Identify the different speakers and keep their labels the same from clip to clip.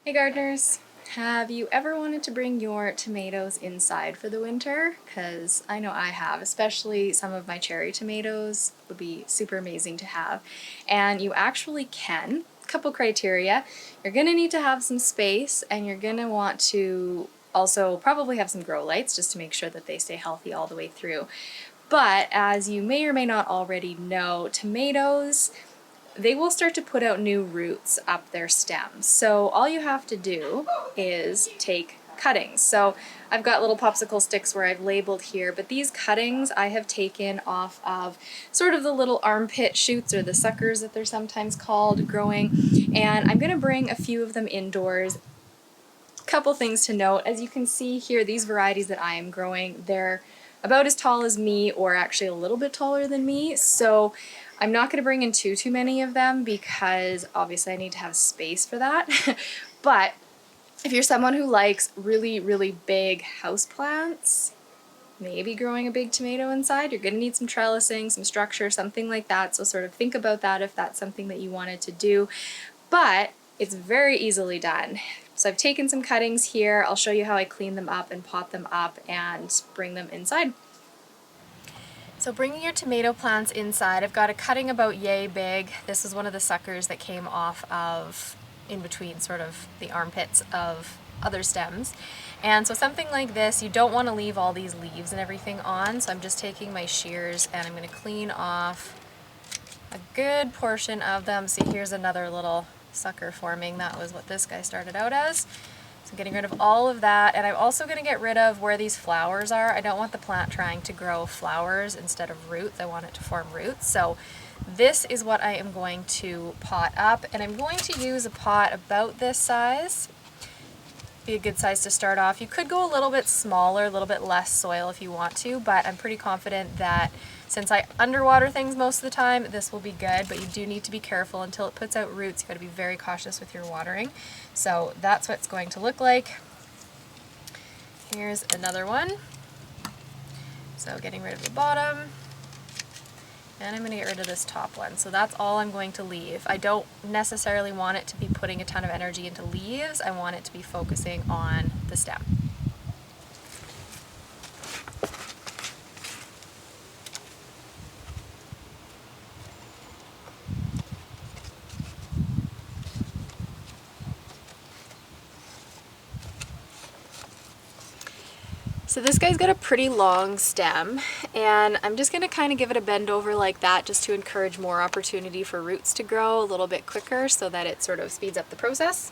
Speaker 1: Hey gardeners! Have you ever wanted to bring your tomatoes inside for the winter? Because I know I have, especially some of my cherry tomatoes would be super amazing to have. And you actually can. Couple criteria. You're going to need to have some space, and you're going to want to also probably have some grow lights just to make sure that they stay healthy all the way through. But as you may or may not already know, tomatoes, they will start to put out new roots up their stems. So all you have to do is take cuttings. So I've got little popsicle sticks where I've labeled here, but these cuttings I have taken off of sort of the little armpit shoots, or the suckers that they're sometimes called, growing, and I'm going to bring a few of them indoors. Couple things to note: as you can see here, these varieties that I am growing, they're about as tall as me, or actually a little bit taller than me, so I'm not going to bring in too many of them because obviously I need to have space for that. But if you're someone who likes really big houseplants, maybe growing a big tomato inside, you're going to need some trellising, some structure, something like that, so sort of think about that if that's something that you wanted to do. But it's very easily done. So I've taken some cuttings here. I'll show you how I clean them up and pot them up and bring them inside. So bringing your tomato plants inside, I've got a cutting about yay big. This is one of the suckers that came off of in between sort of the armpits of other stems. And so something like this, you don't want to leave all these leaves and everything on, so I'm just taking my shears and I'm going to clean off a good portion of them. See, here's another little sucker forming. That was what this guy started out as. So getting rid of all of that, and I'm also going to get rid of where these flowers are. I don't want the plant trying to grow flowers instead of roots. I want it to form roots. So this is what I am going to pot up, and I'm going to use a pot about this size. Be a good size to start off. You could go a little bit smaller, a little bit less soil if you want to, but I'm pretty confident that since I underwater things most of the time, this will be good, but you do need to be careful until it puts out roots. You've got to be very cautious with your watering. So that's what it's going to look like. Here's another one. So getting rid of the bottom, and I'm going to get rid of this top one. So that's all I'm going to leave. I don't necessarily want it to be putting a ton of energy into leaves. I want it to be focusing on the stem. So this guy's got a pretty long stem, and I'm just going to kind of give it a bend over like that just to encourage more opportunity for roots to grow a little bit quicker so that it sort of speeds up the process.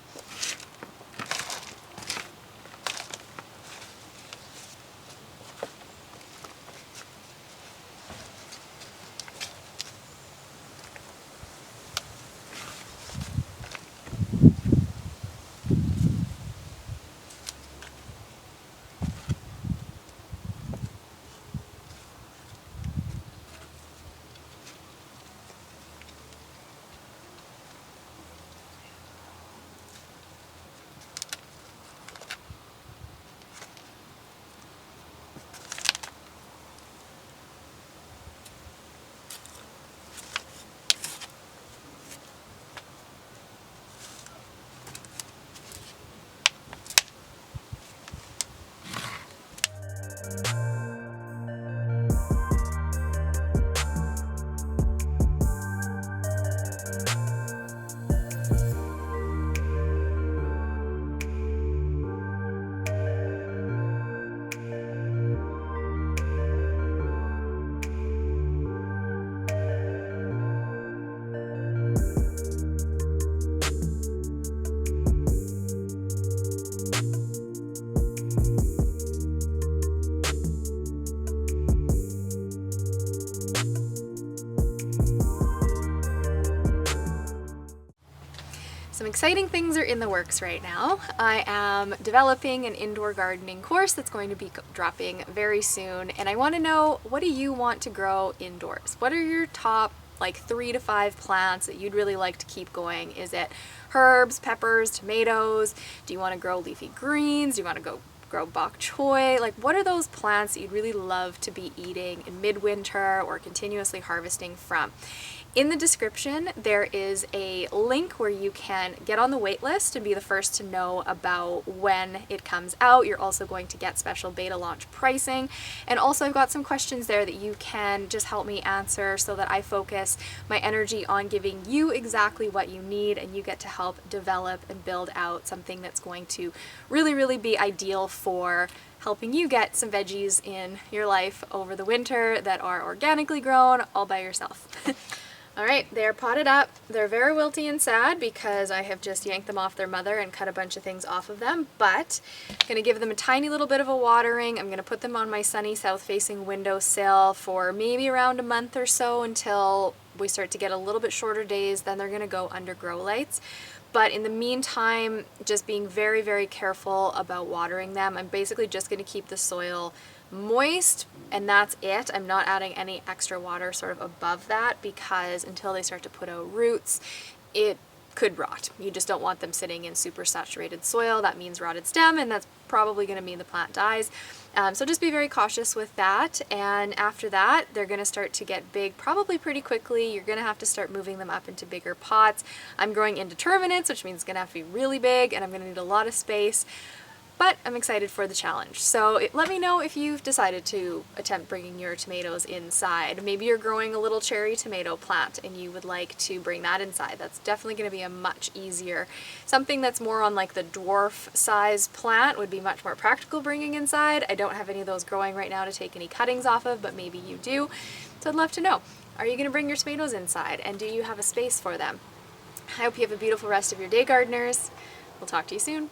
Speaker 1: Some exciting things are in the works right now. I am developing an indoor gardening course that's going to be dropping very soon, and I want to know, what do you want to grow indoors? What are your top like 3 to 5 plants that you'd really like to keep going? Is it herbs, peppers, tomatoes? Do you want to grow leafy greens? Do you want to grow bok choy? Like, what are those plants that you'd really love to be eating in midwinter or continuously harvesting from? In the description, there is a link where you can get on the wait list and be the first to know about when it comes out. You're also going to get special beta launch pricing. And also I've got some questions there that you can just help me answer so that I focus my energy on giving you exactly what you need, and you get to help develop and build out something that's going to really be ideal for helping you get some veggies in your life over the winter that are organically grown all by yourself. Alright, they're potted up. They're very wilty and sad because I have just yanked them off their mother and cut a bunch of things off of them, but I'm going to give them a tiny little bit of a watering. I'm going to put them on my sunny south-facing windowsill for maybe around a month or so until we start to get a little bit shorter days. Then they're going to go under grow lights. But in the meantime, just being very careful about watering them. I'm basically just going to keep the soil moist, and that's it. I'm not adding any extra water sort of above that, because until they start to put out roots, it could rot. You just don't want them sitting in super saturated soil. That means rotted stem, and that's probably going to mean the plant dies. So just be very cautious with that. And after that, they're going to start to get big probably pretty quickly. You're going to have to start moving them up into bigger pots. I'm growing indeterminates, which means it's going to have to be really big, and I'm going to need a lot of space. But I'm excited for the challenge. So let me know if you've decided to attempt bringing your tomatoes inside. Maybe you're growing a little cherry tomato plant and you would like to bring that inside. That's definitely going to be a much easier. Something that's more on like the dwarf size plant would be much more practical bringing inside. I don't have any of those growing right now to take any cuttings off of, but maybe you do. So I'd love to know. Are you going to bring your tomatoes inside, and do you have a space for them? I hope you have a beautiful rest of your day, gardeners. We'll talk to you soon.